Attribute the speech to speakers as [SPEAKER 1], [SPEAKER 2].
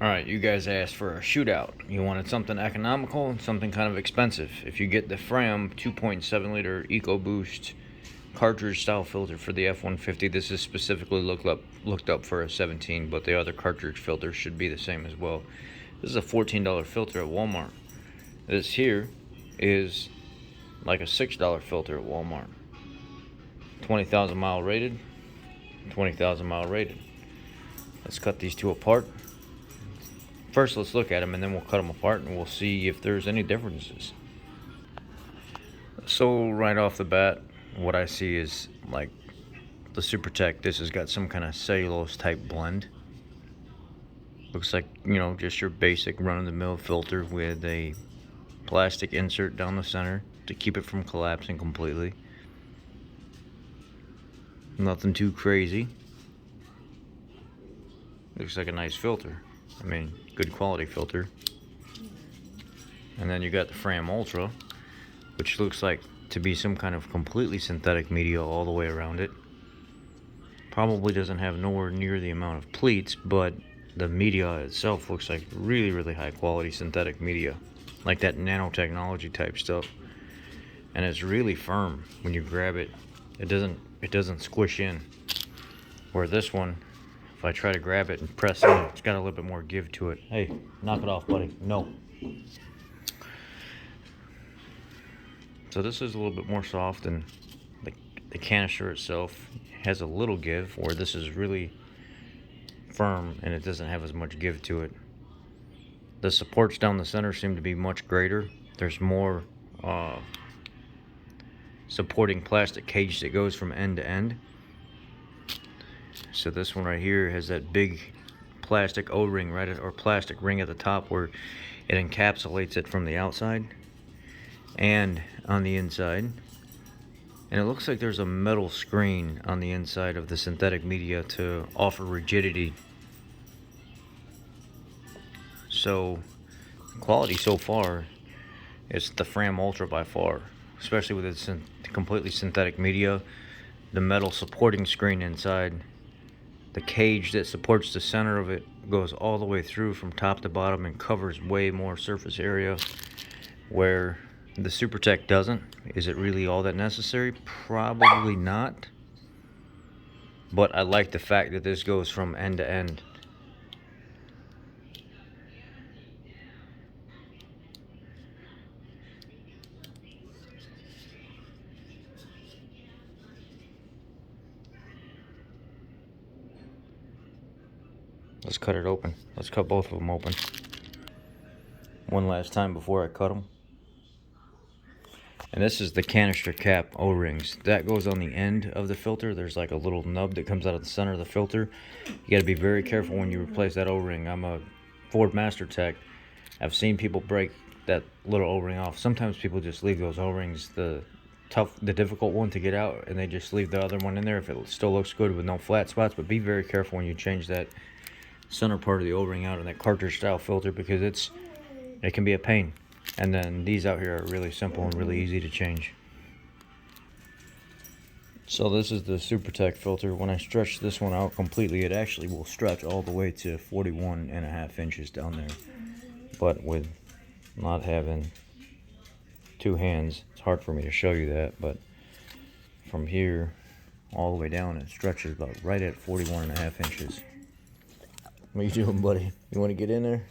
[SPEAKER 1] Alright, you guys asked for a shootout. You wanted something economical and something kind of expensive. If you get the Fram 2.7 liter Ecoboost cartridge style filter for the F-150, this is specifically looked up for a 17, but the other cartridge filters should be the same as well. This is a $14 filter at Walmart. This here is like a $6 filter at Walmart. 20,000 mile rated, 20,000 mile rated. Let's cut these two apart. First, let's look at them and then we'll cut them apart and we'll see if there's any differences. So right off the bat, what I see is like the SuperTech. This has got some kind of cellulose type blend. Looks like, you know, just your basic run-of-the-mill filter with a plastic insert down the center to keep it from collapsing completely. Nothing too crazy. Looks like a nice filter. I mean, good quality filter. And then you got the Fram Ultra, which looks like to be some kind of completely synthetic media all the way around it. Probably doesn't have nowhere near the amount of pleats, but the media itself looks like really, really high quality synthetic media, like that nanotechnology type stuff. And it's really firm when you grab it. It doesn't squish in. Where this one, if I try to grab it and press in, it's got a little bit more give to it. Hey, knock it off, buddy. No. So this is a little bit more soft, and the canister itself has a little give, where this is really firm and it doesn't have as much give to it. The supports down the center seem to be much greater. There's more supporting plastic cage that goes from end to end. So this one right here has that big plastic O-ring or plastic ring at the top where it encapsulates it from the outside and on the inside. And it looks like there's a metal screen on the inside of the synthetic media to offer rigidity. So quality so far, it's the Fram Ultra by far, especially with its completely synthetic media, the metal supporting screen inside. The cage that supports the center of it goes all the way through from top to bottom and covers way more surface area, where the SuperTech doesn't. Is it really all that necessary? Probably not. But I like the fact that this goes from end to end. Let's cut it open. Let's cut both of them open. One last time before I cut them. And this is the canister cap O-rings. That goes on the end of the filter. There's like a little nub that comes out of the center of the filter. You got to be very careful when you replace that O-ring. I'm a Ford Master Tech. I've seen people break that little O-ring off. Sometimes people just leave those O-rings, the difficult one to get out, and they just leave the other one in there if it still looks good with no flat spots. But be very careful when you change that center part of the O-ring out in that cartridge style filter, because it can be a pain. And then these out here are really simple and really easy to change. So this is the SuperTech filter. When I stretch this one out completely, it actually will stretch all the way to 41.5 inches down there. But with not having two hands, it's hard for me to show you that, but from here all the way down, it stretches about right at 41.5 inches. What are you doing, buddy? You want to get in there?